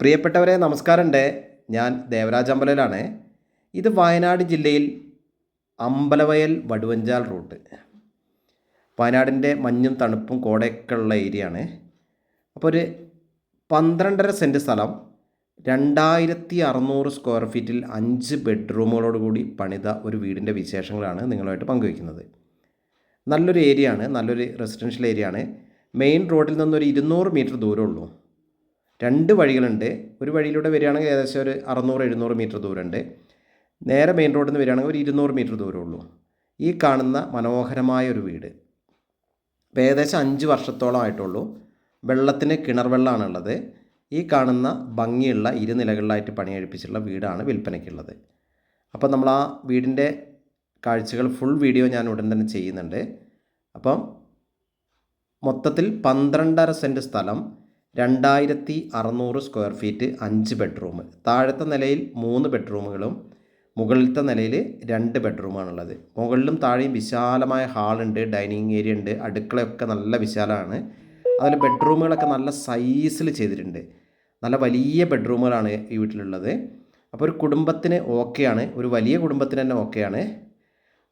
പ്രിയപ്പെട്ടവരെ നമസ്കാരമുണ്ട്. ഞാൻ ദേവരാജ് അമ്പലയിലാണ്. ഇത് വയനാട് ജില്ലയിൽ അമ്പലവയൽ വടുവഞ്ചാൽ റൂട്ട്. വയനാടിൻ്റെ മഞ്ഞും തണുപ്പും കോടയൊക്കെ ഉള്ള ഏരിയ ആണ്. അപ്പോൾ ഒരു 12.5 സെൻറ്റ് സ്ഥലം 2600 സ്ക്വയർ ഫീറ്റിൽ 5 ബെഡ്റൂമുകളോട് കൂടി പണിത ഒരു വീടിൻ്റെ വിശേഷങ്ങളാണ് നിങ്ങളുമായിട്ട് പങ്കുവയ്ക്കുന്നത്. നല്ലൊരു ഏരിയ ആണ്, നല്ലൊരു റെസിഡൻഷ്യൽ ഏരിയ ആണ്. മെയിൻ റോഡിൽ നിന്നൊരു 200 മീറ്റർ ദൂരമുള്ളൂ. 2 വഴികളുണ്ട്. ഒരു വഴിയിലൂടെ വരികയാണെങ്കിൽ ഏകദേശം ഒരു 600-700 മീറ്റർ ദൂരമുണ്ട്. നേരെ മെയിൻ റോഡിൽ നിന്ന് വരികയാണെങ്കിൽ ഒരു 200 മീറ്റർ ദൂരമുള്ളൂ. ഈ കാണുന്ന മനോഹരമായ ഒരു വീട് ഇപ്പോൾ ഏകദേശം 5 വർഷത്തോളം ആയിട്ടുള്ളൂ. വെള്ളത്തിന് കിണർ വെള്ളമാണുള്ളത്. ഈ കാണുന്ന ഭംഗിയുള്ള ഇരുനിലകളിലായിട്ട് പണിയെടുപ്പിച്ചുള്ള വീടാണ് വിൽപ്പനയ്ക്കുള്ളത്. അപ്പോൾ നമ്മൾ ആ വീടിൻ്റെ കാഴ്ചകൾ ഫുൾ വീഡിയോ ഞാൻ ഉടൻ തന്നെ ചെയ്യുന്നുണ്ട്. അപ്പം മൊത്തത്തിൽ 12.5 സെൻറ്റ് സ്ഥലം, 2600 സ്ക്വയർ ഫീറ്റ്, 5 ബെഡ്റൂം. താഴത്തെ നിലയിൽ 3 ബെഡ്റൂമുകളും മുകളിലത്തെ നിലയിൽ 2 ബെഡ്റൂമാണുള്ളത്. മുകളിലും താഴെയും വിശാലമായ ഹാളുണ്ട്, ഡൈനിങ് ഏരിയ ഉണ്ട്, അടുക്കളയൊക്കെ നല്ല വിശാലമാണ്. അതുപോലെ ബെഡ്റൂമുകളൊക്കെ നല്ല സൈസിൽ ചെയ്തിട്ടുണ്ട്. നല്ല വലിയ ബെഡ്റൂമുകളാണ് ഈ വീട്ടിലുള്ളത്. അപ്പോൾ ഒരു കുടുംബത്തിന് ഓക്കെയാണ്, ഒരു വലിയ കുടുംബത്തിന് തന്നെ ഓക്കെയാണ്.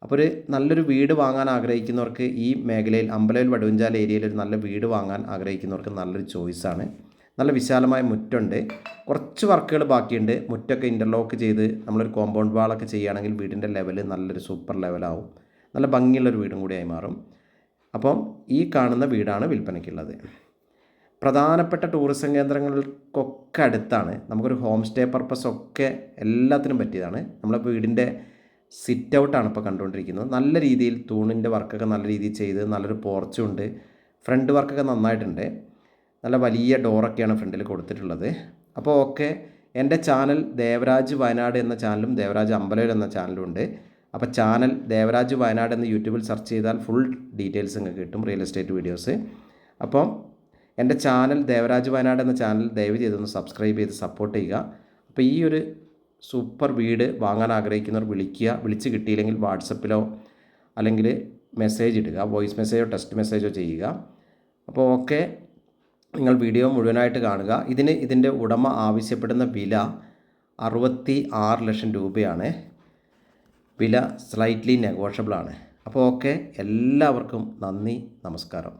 അപ്പോൾ ഒരു നല്ലൊരു വീട് വാങ്ങാൻ ആഗ്രഹിക്കുന്നവർക്ക് ഈ മേഖലയിൽ അമ്പലവയൽ വടുവഞ്ചാൽ ഏരിയയിൽ ഒരു നല്ല വീട് വാങ്ങാൻ ആഗ്രഹിക്കുന്നവർക്ക് നല്ലൊരു ചോയ്സാണ്. നല്ല വിശാലമായ മുറ്റുണ്ട്, കുറച്ച് വർക്കുകൾ ബാക്കിയുണ്ട്. മുറ്റൊക്കെ ഇൻ്റർലോക്ക് ചെയ്ത് നമ്മളൊരു കോമ്പൗണ്ട് വാളൊക്കെ ചെയ്യുകയാണെങ്കിൽ വീടിൻ്റെ ലെവൽ നല്ലൊരു സൂപ്പർ ലെവലാവും. നല്ല ഭംഗിയുള്ളൊരു വീടും കൂടിയായി മാറും. അപ്പം ഈ കാണുന്ന വീടാണ് വിൽപ്പനയ്ക്കുള്ളത്. പ്രധാനപ്പെട്ട ടൂറിസം കേന്ദ്രങ്ങൾക്കൊക്കെ അടുത്താണ്. നമുക്കൊരു ഹോം സ്റ്റേ പർപ്പസൊക്കെ എല്ലാത്തിനും പറ്റിയതാണ്. നമ്മളെ വീടിൻ്റെ സിറ്റ് ഔട്ടാണ് ഇപ്പോൾ കണ്ടുകൊണ്ടിരിക്കുന്നത്. നല്ല രീതിയിൽ തൂണിൻ്റെ വർക്കൊക്കെ നല്ല രീതിയിൽ ചെയ്ത് നല്ലൊരു പോർച്ചും ഉണ്ട്. ഫ്രണ്ട് വർക്കൊക്കെ നന്നായിട്ടുണ്ട്. നല്ല വലിയ ഡോറൊക്കെയാണ് ഫ്രണ്ടിൽ കൊടുത്തിട്ടുള്ളത്. അപ്പോൾ ഓക്കെ, എൻ്റെ ചാനൽ ദേവരാജ് വയനാട് എന്ന ചാനലും ദേവരാജ് അമ്പലവയൽ എന്ന ചാനലും ഉണ്ട്. അപ്പോൾ ചാനൽ ദേവരാജ് വയനാട് എന്ന് യൂട്യൂബിൽ സെർച്ച് ചെയ്താൽ ഫുൾ ഡീറ്റെയിൽസ് നിങ്ങൾക്ക് കിട്ടും, റിയൽ എസ്റ്റേറ്റ് വീഡിയോസ്. അപ്പം എൻ്റെ ചാനൽ ദേവരാജ് വയനാട് എന്ന ചാനൽ ദയവ് ചെയ്തൊന്ന് സബ്സ്ക്രൈബ് ചെയ്ത് സപ്പോർട്ട് ചെയ്യുക. അപ്പോൾ ഈ ഒരു സൂപ്പർ വീട് വാങ്ങാൻ ആഗ്രഹിക്കുന്നവർ വിളിക്കുക. വിളിച്ച് കിട്ടിയില്ലെങ്കിൽ വാട്സപ്പിലോ അല്ലെങ്കിൽ മെസ്സേജ് ഇടുക, വോയിസ് മെസ്സേജോ ടെക്സ്റ്റ് മെസ്സേജോ ചെയ്യുക. അപ്പോൾ ഓക്കെ, നിങ്ങൾ വീഡിയോ മുഴുവനായിട്ട് കാണുക. ഇതിൻ്റെ ഉടമ ആവശ്യപ്പെടുന്ന വില 66 ലക്ഷം രൂപയാണ്. വില സ്ലൈറ്റ്ലി നെഗോഷ്യബിൾ ആണ്. അപ്പോൾ ഓക്കെ, എല്ലാവർക്കും നന്ദി, നമസ്കാരം.